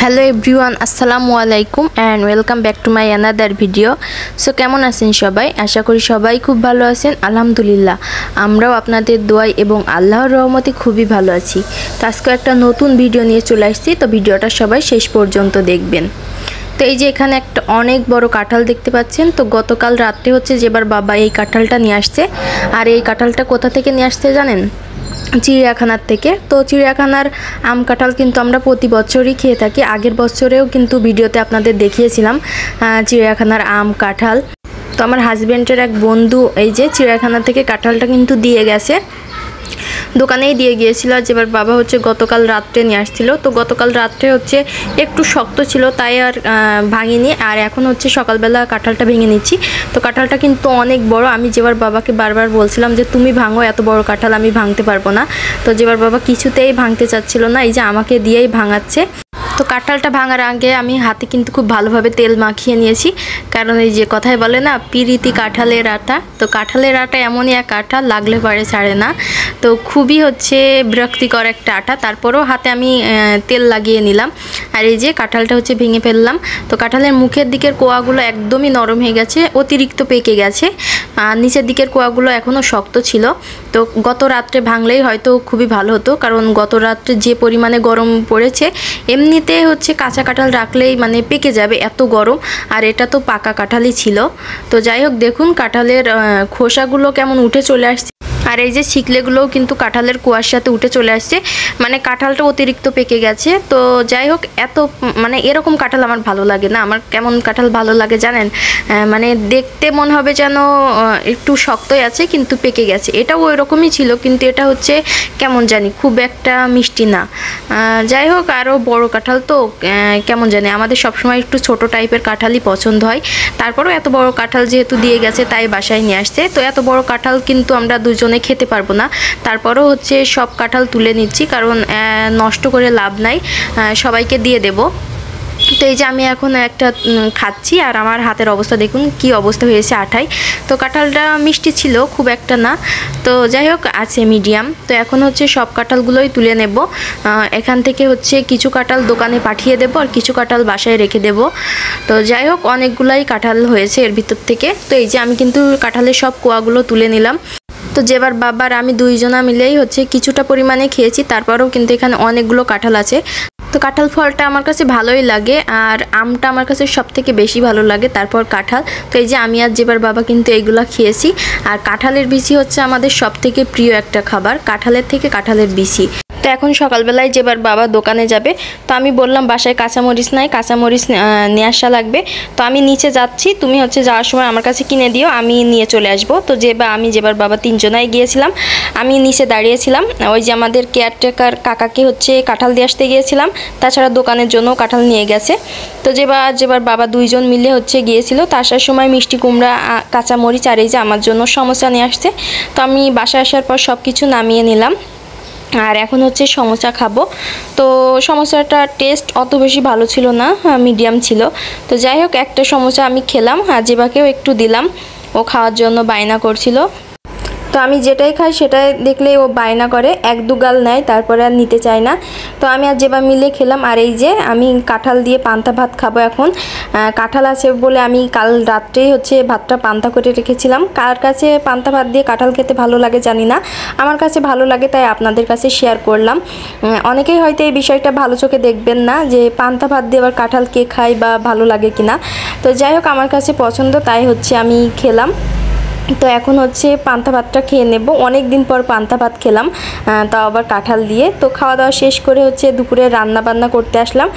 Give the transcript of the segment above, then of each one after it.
Hello everyone, আসসালামু আলাইকুম and welcome back to my another video. So কেমন আছেন সবাই? আশা করি সবাই খুব ভালো আছেন। আলহামদুলিল্লাহ আমরাও আপনাদের দোয়ায় এবং আল্লাহর রহমতে খুবই ভালো আছি। তো আজকে একটা নতুন ভিডিও নিয়ে চলে আসছি, তো ভিডিওটা সবাই শেষ পর্যন্ত দেখবেন। তো এই যে এখানে একটা অনেক বড় কাঁঠাল দেখতে পাচ্ছেন। তো গতকাল রাত্রে হচ্ছে যেবার বাবা এই কাঁঠালটা নিয়ে আসছে। আর এই কাঁঠালটা কোথা থেকে নিয়ে আসছে জানেন? চিড়িয়াখানার থেকে। তো চিড়িয়াখানার আম কাঁঠাল কিন্তু আমরা প্রতি বছরই খেয়ে থাকি। আগের বছরেও কিন্তু ভিডিওতে আপনাদের দেখিয়েছিলাম চিড়িয়াখানার আম কাঁঠাল। তো আমার হাজব্যান্ডের এক বন্ধু এই যে চিড়িয়াখানা থেকে কাঁঠালটা কিন্তু দিয়ে গেছে, দোকানেই দিয়ে গিয়েছিল। যেবার বাবা হচ্ছে গতকাল রাত্রে নিয়ে আসছিল। তো গতকাল রাত্রে হচ্ছে একটু শক্ত ছিল, তাই আর ভাঙিনি। আর এখন হচ্ছে সকালবেলা কাঁঠালটা ভেঙে নিচ্ছি। তো কাঁঠালটা কিন্তু অনেক বড়। আমি যেবার বাবাকে বারবার বলছিলাম যে তুমি ভাঙো, এত বড় কাঁঠাল আমি ভাঙতে পারবো না। তো যেবার বাবা কিছুতেই ভাঙতে চাচ্ছিল না, এই যে আমাকে দিয়েই ভাঙাচ্ছে। তো কাঁঠালটা ভাঙার আগে আমি হাতে কিন্তু খুব ভালোভাবে তেল মাখিয়ে নিয়েছি, কারণ এই যে কথায় বলে না, পিরিতি কাঁঠালের আটা। তো কাঁঠালের আটা এমনই এক আটা, লাগলে পরে ছাড়ে না। তো খুবই হচ্ছে বিরক্তিকর একটা আটা। তারপরেও হাতে আমি তেল লাগিয়ে নিলাম। আর এই যে কাঁঠালটা হচ্ছে ভেঙে ফেললাম। তো কাঁঠালের মুখের দিকের কোয়াগুলো একদমই নরম হয়ে গেছে, অতিরিক্ত পেকে গেছে। আর নিচের দিকের কোয়াগুলো এখনও শক্ত ছিল। তো গত রাত্রে ভাঙলেই হয়তো খুবই ভালো হতো, কারণ গত রাত্রে যে পরিমাণে গরম পড়েছে, এমনিতে হচ্ছে কাঁচা কাঁঠাল রাখলেই মানে পেকে যাবে, এত গরম। আর এটা তো পাকা কাঁঠালই ছিল। তো যাই হোক, দেখুন কাঁঠালের খোসাগুলো কেমন উঠে চলে আসছে। আর এই যে শিকলেগুলোও কিন্তু কাঁঠালের কুয়ার সাথে উঠে চলে আসছে, মানে কাঁঠালটা অতিরিক্ত পেকে গেছে। তো যাই হোক, এত মানে এরকম কাঁঠাল আমার ভালো লাগে না। আমার কেমন কাঁঠাল ভালো লাগে জানেন? মানে দেখতে মনে হবে যেন একটু শক্তই আছে কিন্তু পেকে গেছে। এটাও ওই রকমই ছিল, কিন্তু এটা হচ্ছে কেমন জানি খুব একটা মিষ্টি না। যাই হোক, আরও বড় কাঁঠাল তো কেমন জানি, আমাদের সবসময় একটু ছোট টাইপের কাঁঠালই পছন্দ হয়। তারপরেও এত বড় কাঁঠাল যেহেতু দিয়ে গেছে, তাই বাসায় নিয়ে আসছে। তো এত বড় কাঁঠাল কিন্তু আমরা দুজনে খেতে পারবো না। তারপরেও হচ্ছে সব কাঁঠাল তুলে নিচ্ছি, কারণ নষ্ট করে লাভ নাই, সবাইকে দিয়ে দেব। তো এই যে আমি এখন একটা খাচ্ছি, আর আমার হাতের অবস্থা দেখুন কি অবস্থা হয়েছে আঠায়। তো কাঁঠালটা মিষ্টি ছিল, খুব একটা না। তো যাই হোক, আছে মিডিয়াম। তো এখন হচ্ছে সব কাঁঠালগুলোই তুলে নেব। এখান থেকে হচ্ছে কিছু কাঁঠাল দোকানে পাঠিয়ে দেব, আর কিছু কাঁঠাল বাসায় রেখে দেব। তো যাই হোক, অনেকগুলাই কাঁঠাল হয়েছে এর ভিতর থেকে। তো এই যে আমি কিন্তু কাঁঠালের সব কোয়াগুলো তুলে নিলাম। তো যেবার বাবার আমি দুইজনা মিলেই হচ্ছে কিছুটা পরিমাণে খেয়েছি, তারপরেও কিন্তু এখানে অনেকগুলো কাঁঠাল আছে। তো কাঁঠাল ফলটা আমার কাছে ভালোই লাগে, আর আমটা আমার কাছে সব থেকে বেশি ভালো লাগে, তারপর কাঁঠাল। তো এই যে আমি আর যেবার বাবা কিন্তু এইগুলো খেয়েছি। আর কাঁঠালের বিচি হচ্ছে আমাদের সব থেকে প্রিয় একটা খাবার, কাঁঠালের থেকে কাঁঠালের বিচি। তো এখন সকালবেলায় যেবার বাবা দোকানে যাবে, তো আমি বললাম বাসায় কাঁচামরিচ নাই, কাঁচামরিচ নিয়ে আসা লাগবে। তো আমি নিচে যাচ্ছি, তুমি হচ্ছে যাওয়ার সময় আমার কাছে কিনে দিও, আমি নিয়ে চলে আসবো। তো আমি যেবার বাবা তিনজনাই গিয়েছিলাম, আমি নিচে দাঁড়িয়েছিলাম। ওই যে আমাদের কেয়ারটেকার কাকাকে হচ্ছে কাঁঠাল দিয়ে আসতে গিয়েছিলাম, তাছাড়া দোকানের জন্য কাঁঠাল নিয়ে গেছে। তো যেবার বাবা দুইজন মিলে হচ্ছে গিয়েছিল, তো আসার সময় মিষ্টি কুমড়া, কাঁচামরিচ, আর এই যে আমার জন্য সমোসা নিয়ে আসছে। তো আমি বাসায় আসার পর সব কিছু নামিয়ে নিলাম, আর এখন হচ্ছে সমোসা খাবো। তো সমোসাটার টেস্ট অত বেশি ভালো ছিল না, মিডিয়াম ছিল। তো যাই হোক, একটা সমোসা আমি খেলাম, আর জেবাকেও একটু দিলাম, ও খাওয়ার জন্য বায়না করছিল। তো আমি যেটাই খাই সেটাই দেখলেই ও বায়না করে, এক দুগাল নেয়, তারপরে আর নিতে চায় না। তো আমি আর যেবার মিলে খেলাম। আর এই যে আমি কাঁঠাল দিয়ে পান্তা ভাত খাবো এখন। কাঁঠাল আছে বলে আমি কাল রাত্রেই হচ্ছে ভাতটা পান্তা করে রেখেছিলাম। কার কাছে পান্তা ভাত দিয়ে কাঁঠাল খেতে ভালো লাগে জানি না, আমার কাছে ভালো লাগে, তাই আপনাদের কাছে শেয়ার করলাম। অনেকেই হয়তো এই বিষয়টা ভালো চোখে দেখবেন না, যে পান্তা ভাত দিয়ে আবার কাঁঠাল কে খায় বা ভালো লাগে কিনা। তো যাই হোক, আমার কাছে পছন্দ, তাই হচ্ছে আমি খেলাম। তো এখন হচ্ছে পান্তা ভাতটা খেয়ে নেব, অনেক দিন পর পান্তা ভাত খেলাম, তাও আবার কাঁঠাল দিয়ে। তো খাওয়া দাওয়া শেষ করে হচ্ছে দুপুরে রান্না বান্না করতে আসলাম।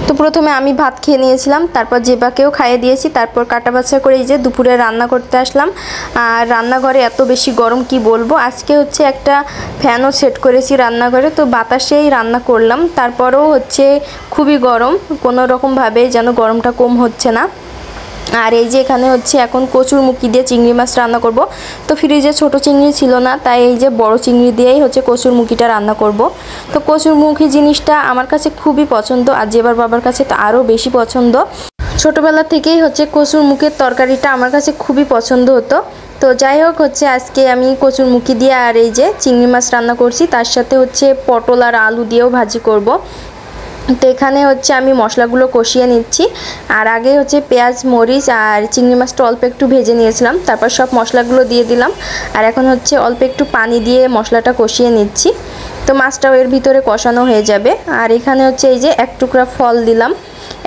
তো প্রথমে আমি ভাত খেয়ে নিয়েছিলাম, তারপর জেবাকেও খাইয়ে দিয়েছি, তারপর কাটা বাছা করে এই যে দুপুরে রান্না করতে আসলাম। আর রান্নাঘরে এত বেশি গরম কি বলবো। আজকে হচ্ছে একটা ফ্যানও সেট করেছি রান্নাঘরে, তো বাতাসেই রান্না করলাম। তারপরেও হচ্ছে খুবই গরম, কোনো রকমভাবে যেন গরমটা কম হচ্ছে না। আর এই যে এখানে হচ্ছে এখন কচুর মুখি দিয়ে চিংড়ি মাছ রান্না করব। তো ফ্রিজে ছোট চিংড়ি ছিল না, তাই এই যে বড় চিংড়ি দিয়েই হচ্ছে কচুর মুখিটা রান্না করব। তো কচুর মুখি জিনিসটা আমার কাছে খুবই পছন্দ, আর যেবার বাবার কাছে তো আরও বেশি পছন্দ। ছোটোবেলা থেকেই হচ্ছে কচুর মুখের তরকারিটা আমার কাছে খুবই পছন্দ হতো। তো যাই হোক, হচ্ছে আজকে আমি কচুর মুখি দিয়ে আর এই যে চিংড়ি মাছ রান্না করছি, তার সাথে হচ্ছে পটল আর আলু দিয়েও ভাজি করব। তো এখানে হচ্ছে আমি মশলাগুলো কষিয়ে নিচ্ছি। আর আগে হচ্ছে পেঁয়াজ মরিচ আর চিংড়ি মাছটা অল্প একটু ভেজে নিয়েছিলাম, তারপর সব মশলাগুলো দিয়ে দিলাম। আর এখন হচ্ছে অল্প একটু পানি দিয়ে মশলাটা কষিয়ে নিচ্ছি। তো মাছটাও এর ভিতরে কষানো হয়ে যাবে। আর এখানে হচ্ছে এই যে এক টুকরা ফল দিলাম,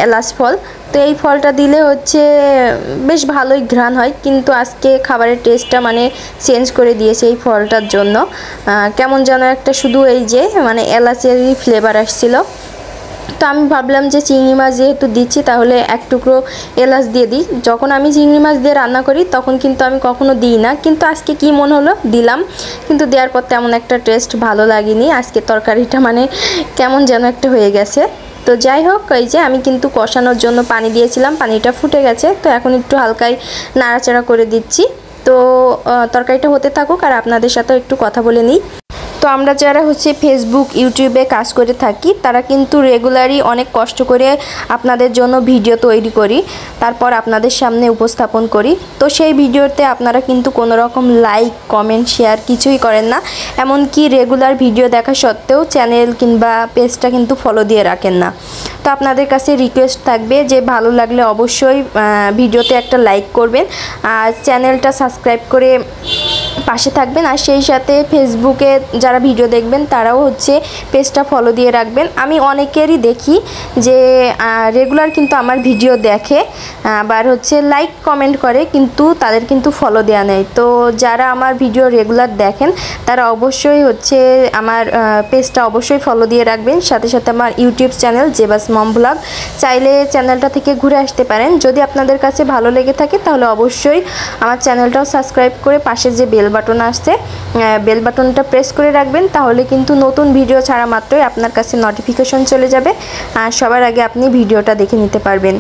এলাচ ফল। তো এই ফলটা দিলে হচ্ছে বেশ ভালোই ঘ্রাণ হয়, কিন্তু আজকে খাবারের টেস্টটা মানে চেঞ্জ করে দিয়েছে এই ফলটার জন্য। কেমন যেন একটা শুধু এই যে মানে এলাচেরই ফ্লেভার আসছিল। তো আমি ভাবলাম যে চিংড়ি মাছ যেহেতু দিচ্ছি তাহলে এক টুকরো এলাচ দিয়ে দিই। যখন আমি চিংড়ি মাছ দিয়ে রান্না করি তখন কিন্তু আমি কখনো দিই না, কিন্তু আজকে কি মন হলো দিলাম, কিন্তু দেওয়ার পর তেমন একটা টেস্ট ভালো লাগেনি। আজকে তরকারিটা মানে কেমন যেন একটা হয়ে গেছে। তো যাই হোক, এই যে আমি কিন্তু কষানোর জন্য পানি দিয়েছিলাম, পানিটা ফুটে গেছে। তো এখন একটু হালকাই নাড়াচাড়া করে দিচ্ছি। তো তরকারিটা হতে থাকুক আর আপনাদের সাথেও একটু কথা বলে নিই। তো আমরা যারা হচ্ছে ফেসবুক ইউটিউবে কাজ করে থাকি তারা কিন্তু রেগুলারই অনেক কষ্ট করে আপনাদের জন্য ভিডিও তৈরি করি, তারপর আপনাদের সামনে উপস্থাপন করি। তো সেই ভিডিওতে আপনারা কিন্তু কোনো রকম লাইক কমেন্ট শেয়ার কিছুই করেন না, এমনকি রেগুলার ভিডিও দেখা সত্ত্বেও চ্যানেল কিংবা পেজটা কিন্তু ফলো দিয়ে রাখেন না। তো আপনাদের কাছে রিকোয়েস্ট থাকবে যে ভালো লাগলে অবশ্যই ভিডিওতে একটা লাইক করবেন আর চ্যানেলটা সাবস্ক্রাইব করে পাশে থাকবেন। আর সেই সাথে ফেসবুকে যারা ভিডিও দেখবেন তারাও হচ্ছে পেজটা ফলো দিয়ে রাখবেন। আমি অনেকেরই দেখি যে রেগুলার কিন্তু আমার ভিডিও দেখে, আবার হচ্ছে লাইক কমেন্ট করে, কিন্তু তাদের কিন্তু ফলো দেওয়া নেই। তো যারা আমার ভিডিও রেগুলার দেখেন তারা অবশ্যই হচ্ছে আমার পেজটা অবশ্যই ফলো দিয়ে রাখবেন। সাথে সাথে আমার ইউটিউব চ্যানেল জেবাস মম ব্লগ, চাইলে চ্যানেলটা থেকে ঘুরে আসতে পারেন। যদি আপনাদের কাছে ভালো লেগে থাকে তাহলে অবশ্যই আমার চ্যানেলটাও সাবস্ক্রাইব করে পাশে যে বেল বাটন আসছে বেল বাটনটা প্রেস করে রাখবেন, তাহলে কিন্তু নতুন ভিডিও ছাড়া মাত্রই আপনার কাছে নোটিফিকেশন চলে যাবে আর সবার আগে আপনি ভিডিওটা দেখে নিতে পারবেন।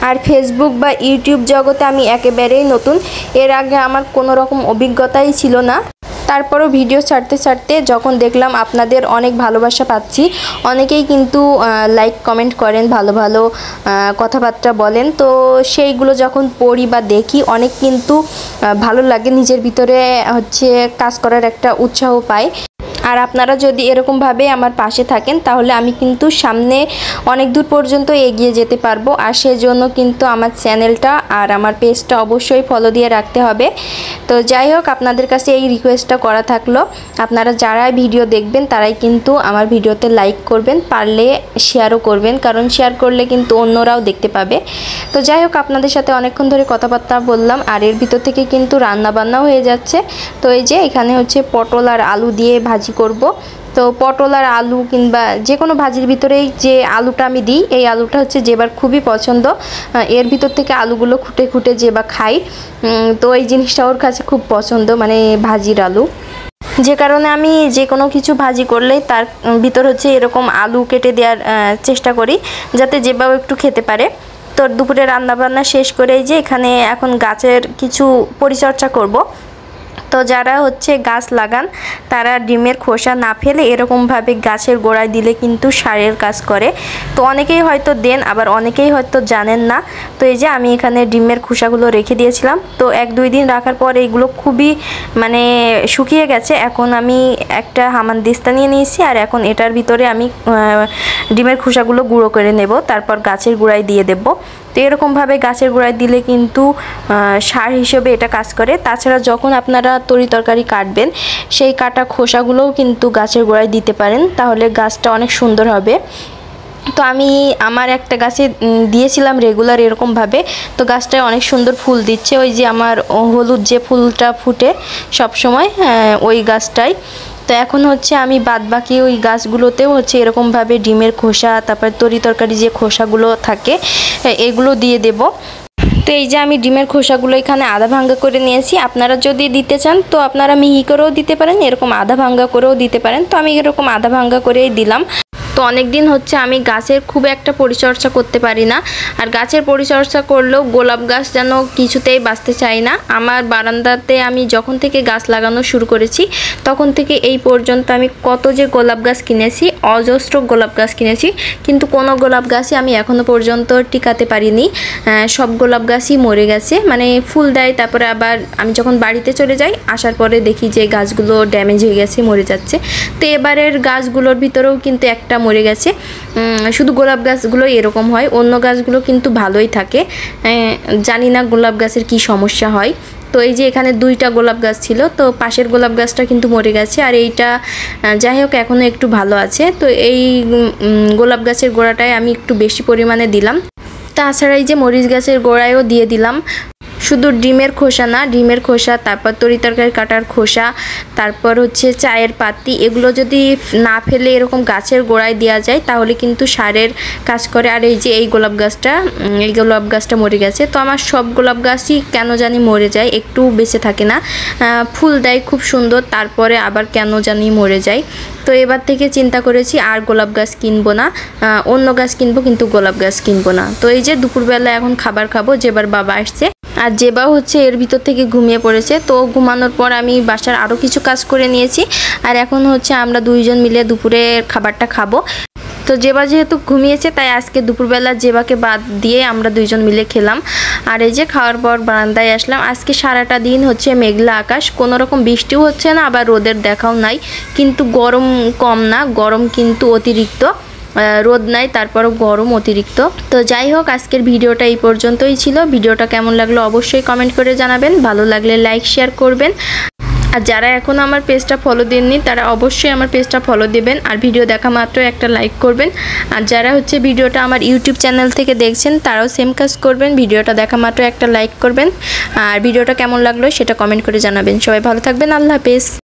আর ফেসবুক বা ইউটিউব জগতে আমি একেবারেই নতুন, এর আগে আমার কোনো রকম অভিজ্ঞতাই ছিল না। তারপরও ভিডিও ছাড়তে ছাড়তে যখন দেখলাম আপনাদের অনেক ভালোবাসা পাচ্ছি, অনেকেই কিন্তু লাইক কমেন্ট করেন, ভালো ভালো কথাবার্তা বলেন, তো সেইগুলো যখন পড়ি বা দেখি অনেক কিন্তু ভালো লাগে, নিজের ভিতরে হচ্ছে কাজ করার একটা উৎসাহ পাই। আর আপনারা যদি এরকমভাবে আমার পাশে থাকেন তাহলে আমি কিন্তু সামনে অনেক দূর পর্যন্ত এগিয়ে যেতে পারবো। আর সেজন্য কিন্তু আমার চ্যানেলটা আর আমার পেজটা অবশ্যই ফলো দিয়ে রাখতে হবে। তো যাই হোক, আপনাদের কাছে এই রিকোয়েস্টটা করা থাকলো, আপনারা যারা ভিডিও দেখবেন তারাই কিন্তু আমার ভিডিওতে লাইক করবেন, পারলে শেয়ারও করবেন, কারণ শেয়ার করলে কিন্তু অন্যরাও দেখতে পাবে। তো যাই হোক, আপনাদের সাথে অনেকক্ষণ ধরে কথাবার্তা বললাম আর এর ভিতর থেকে কিন্তু রান্না বান্নাও হয়ে যাচ্ছে। তো এই যে এখানে হচ্ছে পটল আর আলু দিয়ে ভাজি করব। তো পটল আর আলু কিংবা যে কোনো ভাজির ভিতরেই যে আলুটা আমি দিই, এই আলুটা হচ্ছে যেবার খুবই পছন্দ। এর ভিতর থেকে আলুগুলো খুঁটে খুঁটে যেবা খাই, তো এই জিনিসটা ওর কাছে খুব পছন্দ, মানে ভাজির আলু। যে কারণে আমি যে কোনো কিছু ভাজি করলেই তার ভিতর হচ্ছে এরকম আলু কেটে দেওয়ার চেষ্টা করি, যাতে যেবাও একটু খেতে পারে। তো দুপুরে রান্নাবান্না শেষ করে যে এখানে এখন গাছের কিছু পরিচর্যা করব। তো যারা হচ্ছে গাছ লাগান তারা ডিমের খোসা না ফেলে এরকমভাবে গাছের গোড়ায় দিলে কিন্তু সারের কাজ করে। তো অনেকেই হয়তো দেন, আবার অনেকেই হয়তো জানেন না। তো এই যে আমি এখানে ডিমের খোসাগুলো রেখে দিয়েছিলাম, তো 1-2 দিন রাখার পর এইগুলো খুবই মানে শুকিয়ে গেছে। এখন আমি একটা হামানদিস্তা নিয়ে নিয়েছি আর এখন এটার ভিতরে আমি ডিমের খোসাগুলো গুঁড়ো করে নেব, তারপর গাছের গোড়ায় দিয়ে দেব। তো এরকমভাবে গাছের গোড়ায় দিলে কিন্তু সার হিসেবে এটা কাজ করে। তাছাড়া যখন আপনারা তরি তরকারি কাটবেন সেই কাটা খোসাগুলোও কিন্তু গাছের গোড়ায় দিতে পারেন, তাহলে গাছটা অনেক সুন্দর হবে। তো আমি আমার একটা গাছে দিয়েছিলাম রেগুলার এরকমভাবে, তো গাছটায় অনেক সুন্দর ফুল দিচ্ছে। ওই যে আমার হলুদ যে ফুলটা ফুটে সব সময়, ওই গাছটাই। তো এখন হচ্ছে আমি বাদবাকি ওই গাছগুলোতেও হচ্ছে এরকমভাবে ডিমের খোসা, তারপর তরি তরকারি যে খোসাগুলো থাকে এগুলো দিয়ে দেব। তো এই যে আমি ডিমের খোসাগুলো এখানে আধা ভাঙ্গা করে নিয়েছি। আপনারা যদি দিতে চান তো আপনারা মিহি করেও দিতে পারেন, এরকম আধা ভাঙ্গা করেও দিতে পারেন। তো আমি এরকম আধা ভাঙ্গা করেই দিলাম। তো অনেক দিন হচ্ছে আমি গাছের খুব একটা পরিচর্যা করতে পারি না, আর গাছের পরিচর্যা করলেও গোলাপ গাছ যেন কিছুতেই বাঁচতে চাই না। আমার বারান্দাতে আমি যখন থেকে গাছ লাগানো শুরু করেছি তখন থেকে এই পর্যন্ত আমি কত যে গোলাপ গাছ কিনেছি, অজস্র গোলাপ গাছ কিনেছি, কিন্তু কোনো গোলাপ গাছই আমি এখনো পর্যন্ত টিকাতে পারিনি। সব গোলাপ গাছই মরে গেছে, মানে ফুল দেয়, তারপরে আবার আমি যখন বাড়িতে চলে যাই আসার পরে দেখি যে গাছগুলো ড্যামেজ হয়ে গেছে, মরে যাচ্ছে। তো এবারের গাছগুলোর ভিতরেও কিন্তু একটা মরে গেছে। শুধু গোলাপ গাছগুলো এরকম হয়, অন্য গাছগুলো কিন্তু ভালোই থাকে। জানি না গোলাপ গাছের কি সমস্যা হয়। তো এই যে এখানে 2টা গোলাপ গাছ ছিল, তো পাশের গোলাপ গাছটা কিন্তু মরে গেছে, আর এইটা যাই হোক এখনও একটু ভালো আছে। তো এই গোলাপ গাছের গোড়াটায় আমি একটু বেশি পরিমাণে দিলাম। তাছাড়া এই যে মরিচ গাছের গোড়ায়ও দিয়ে দিলাম। শুধু ডিমের খোসা না, ডিমের খোসা, তারপর তরিতরকারি কাটার খোসা, তারপর হচ্ছে চায়ের পাতি, এগুলো যদি না ফেলে এরকম গাছের গোড়ায় দেওয়া যায় তাহলে কিন্তু সারের কাজ করে। আর এই যে এই গোলাপ গাছটা মরে গেছে। তো আমার সব গোলাপ গাছই কেন জানি মরে যায়, একটু বেঁচে থাকে না। ফুল দেয় খুব সুন্দর, তারপরে আবার কেন জানি মরে যায়। তো এবার থেকে চিন্তা করেছি আর গোলাপ গাছ কিনবো না, অন্য গাছ কিনবো, কিন্তু গোলাপ গাছ কিনবো না। তো এই যে দুপুরবেলা এখন খাবার খাবো, যেবার বাবা আসছে, আর জেবা হচ্ছে এর ভিতর থেকে ঘুমিয়ে পড়েছে। তো ঘুমানোর পর আমি বাসার আরও কিছু কাজ করে নিয়েছি, আর এখন হচ্ছে আমরা 2 জন মিলে দুপুরের খাবারটা খাবো। তো জেবা যেহেতু ঘুমিয়েছে তাই আজকে দুপুরবেলা জেবাকে বাদ দিয়ে আমরা 2 জন মিলে খেলাম। আর এই যে খাওয়ার পর বারান্দায় আসলাম। আজকে সারাটা দিন হচ্ছে মেঘলা আকাশ, কোনো রকম বৃষ্টিও হচ্ছে না, আবার রোদের দেখাও নাই, কিন্তু গরম কম না, গরম কিন্তু অতিরিক্ত। রোদ নাই, তারপরও গরম অতিরিক্ত। তো যাই হোক, আজকের ভিডিওটা এই পর্যন্তই ছিল। ভিডিওটা কেমন লাগলো অবশ্যই কমেন্ট করে জানাবেন, ভালো লাগলে লাইক শেয়ার করবেন। আর যারা এখনও আমার পেজটা ফলো দেননি তারা অবশ্যই আমার পেজটা ফলো দেবেন, আর ভিডিও দেখা মাত্র একটা লাইক করবেন। আর যারা হচ্ছে ভিডিওটা আমার ইউটিউব চ্যানেল থেকে দেখছেন তারাও সেম কাজ করবেন, ভিডিওটা দেখা মাত্র একটা লাইক করবেন। আর ভিডিওটা কেমন লাগলো সেটা কমেন্ট করে জানাবেন। সবাই ভালো থাকবেন, আল্লাহ হাফেজ।